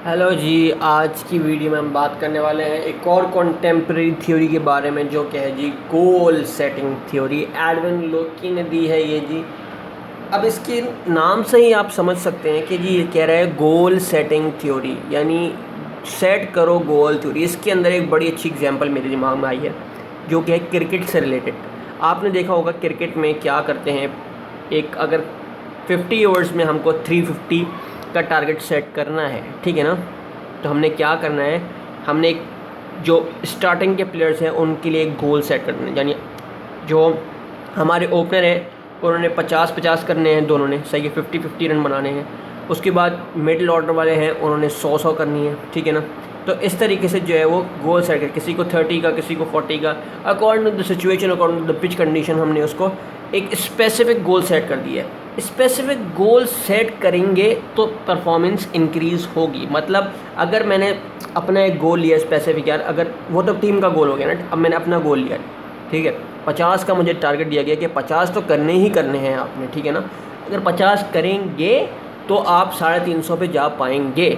Hello जी। आज की video में हम बात करने वाले हैं एक और कॉन्टेम्प्रेरी थ्योरी के बारे में, जो कि है जी गोल सेटिंग थ्योरी। एडविन लोकी ने दी है ये जी। अब इसके नाम से ही आप समझ सकते हैं कि जी ये कह रहा है गोल सेटिंग थ्योरी, यानी सेट करो गोल थ्योरी। इसके अंदर एक बड़ी अच्छी एग्जांपल मेरे दिमाग में आई है, जो कि है क्रिकेट से रिलेटेड। आपने देखा होगा क्रिकेट में क्या करते हैं, एक अगर 50 ओवर्स में हमको 350 का टारगेट सेट करना है, ठीक है ना, तो हमने क्या करना है, हमने एक जो स्टार्टिंग के प्लेयर्स हैं उनके लिए एक गोल सेट करना है। यानी जो हमारे ओपनर है उन्होंने 50-50 करने हैं, दोनों ने सही है, 50-50 रन बनाने हैं। उसके बाद मिडिल ऑर्डर वाले हैं उन्होंने 100 करनी है, ठीक है ना। तो इस तरीके से जो है वो गोल सेट कर, किसी को 30 का, किसी को 40 का, according to the situation, according to the pitch condition, हमने उसको एक स्पेसिफिक गोल सेट कर दिया है। स्पेसिफिक गोल सेट करेंगे तो परफॉर्मेंस इंक्रीज़ होगी। मतलब अगर मैंने अपना एक गोल लिया स्पेसिफिक, यार अगर वो तो टीम का गोल हो गया ना, अब मैंने अपना गोल लिया, ठीक है, 50 का मुझे टारगेट दिया गया कि 50 तो करने ही करने हैं आपने, ठीक है ना। अगर 50 करेंगे तो आप 350 पे जा पाएंगे।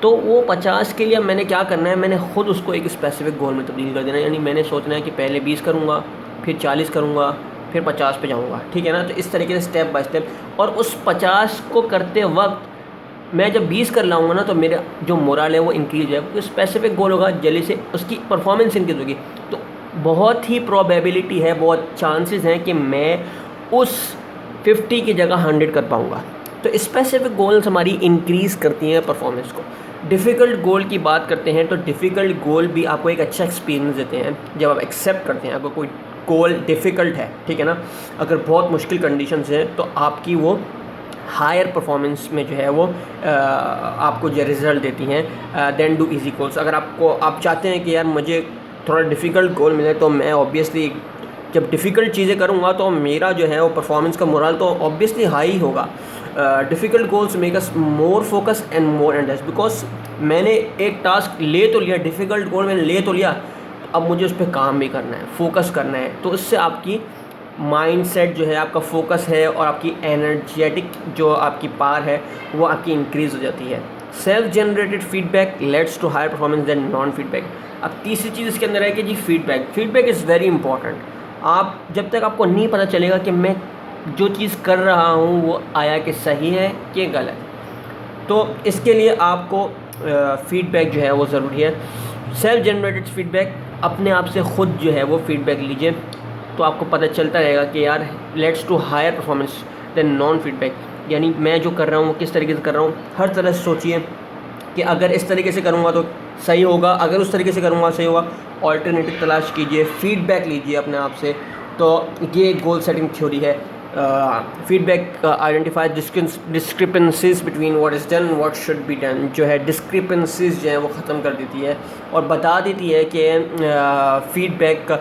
तो वो 50 के लिए मैंने क्या करना है, मैंने खुद उसको एक स्पेसिफिक गोल में तब्दील कर देना है। यानी मैंने सोचना है कि पहले 20 करूँगा, फिर 40 करूँगा, फिर 50 पे जाऊँगा, ठीक है ना। तो इस तरीके से स्टेप बाय स्टेप, और उस 50 को करते वक्त मैं जब 20 कर लाऊंगा ना, तो मेरा जो मोरल है वो इंक्रीज है, क्योंकि स्पेसिफिक गोल होगा, जल्दी से उसकी परफॉर्मेंस इंक्रीज होगी। तो बहुत ही प्रोबेबिलिटी है, बहुत चांसेस हैं कि मैं उस 50 की जगह 100 कर पाऊँगा। तो स्पेसिफिक गोल्स हमारी इंक्रीज़ करती हैं परफॉर्मेंस को। डिफ़िकल्ट गोल की बात करते हैं तो डिफ़िकल्ट गोल भी आपको एक अच्छा एक्सपीरियंस देते हैं जब आप एक्सेप्ट करते हैं। अगर कोई गोल डिफ़िकल्ट है, ठीक है ना, अगर बहुत मुश्किल कंडीशंस हैं, तो आपकी वो हायर परफॉर्मेंस में जो है वो आपको जो रिज़ल्ट देती हैं देन डू इजी गोल्स। अगर आप चाहते हैं कि यार मुझे थोड़ा डिफ़िकल्ट गोल मिले, तो मैं ऑब्वियसली जब डिफ़िकल्ट चीज़ें करूँगा तो मेरा जो है वो परफॉर्मेंस का मोरल तो ऑब्वियसली हाई होगा। Difficult goals make us more focus and more interest, because मैंने एक टास्क ले तो लिया, डिफ़िकल्ट गोल मैंने ले तो लिया, अब मुझे उस पर काम भी करना है, फोकस करना है। तो इससे आपकी माइंडसेट जो है, आपका फोकस है, और आपकी एनर्जेटिक जो आपकी पावर है वो आपकी इंक्रीज़ हो जाती है। Self generated feedback lets to higher performance than non feedback. अब तीसरी चीज़ इसके अंदर है कि जी फीडबैक इज़ वेरी इंपॉर्टेंट। आप जब तक आपको नहीं पता चलेगा कि मैं जो चीज़ कर रहा हूँ वो आया कि सही है कि गलत, तो इसके लिए आपको फीडबैक जो है वो ज़रूरी है। सेल्फ जनरेटेड फीडबैक, अपने आप से ख़ुद जो है वो फीडबैक लीजिए, तो आपको पता चलता रहेगा कि यार lets to higher performance than non feedback. यानी मैं जो कर रहा हूँ वो किस तरीके से कर रहा हूँ, हर तरह से सोचिए कि अगर इस तरीके से करूँगा तो सही होगा, अगर उस तरीके से करूँगा सही होगा। ऑल्टरनेटिव तलाश कीजिए, फीडबैक लीजिए अपने आप से। तो ये गोल सेटिंग थ्योरी है। Feedback identify discrepancies between what is done what should be done. जो है डिस्क्रिपेंसीज जो है वो ख़त्म कर देती है और बता देती है कि फीडबैक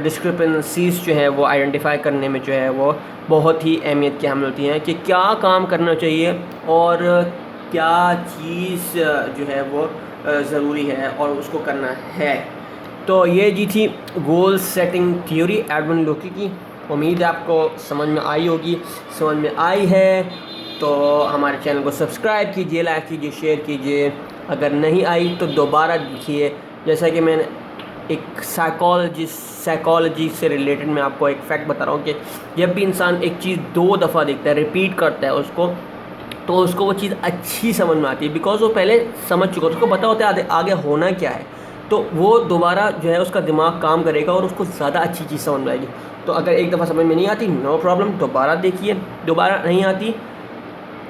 डिस्क्रिपेंसीज जो है वो आइडेंटिफाई करने में जो है वो बहुत ही अहमियत की हामिल होती हैं, कि क्या काम करना चाहिए और क्या चीज़ जो है वो ज़रूरी है और उसको करना है। तो ये जी थी गोल सेटिंग थ्योरी एडविन लोकी की। उम्मीद है आपको समझ में आई होगी। समझ में आई है तो हमारे चैनल को सब्सक्राइब कीजिए, लाइक कीजिए, शेयर कीजिए। अगर नहीं आई तो दोबारा देखिए। जैसा कि मैंने एक साइकोलॉजी से रिलेटेड मैं आपको एक फैक्ट बता रहा हूँ कि जब भी इंसान एक चीज़ 2 दफ़ा देखता है, रिपीट करता है उसको, तो उसको वो चीज़ अच्छी समझ में आती है, बिकॉज वो पहले समझ चुका, उसको पता होता है आगे होना क्या है। तो वो दोबारा जो है उसका दिमाग काम करेगा और उसको ज़्यादा अच्छी चीज़ समझ में आएगी। तो अगर एक दफ़ा समझ में नहीं आती, नो प्रॉब्लम, दोबारा देखिए। दोबारा नहीं आती,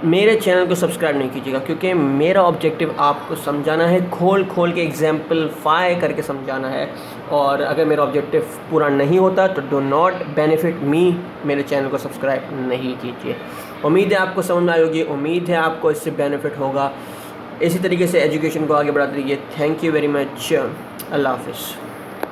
मेरे चैनल को सब्सक्राइब नहीं कीजिएगा, क्योंकि मेरा ऑब्जेक्टिव आपको समझाना है, खोल के एग्जाम्पलीफाई करके समझाना है। और अगर मेरा ऑब्जेक्टिव पूरा नहीं होता तो डो नॉट बेनिफिट मी, मेरे चैनल को सब्सक्राइब नहीं कीजिए। उम्मीद है आपको समझ में आई होगी, उम्मीद है आपको इससे बेनिफिट होगा। इसी तरीके से एजुकेशन को आगे बढ़ाते रहिए। Thank you very much. अल्लाह हाफिज़।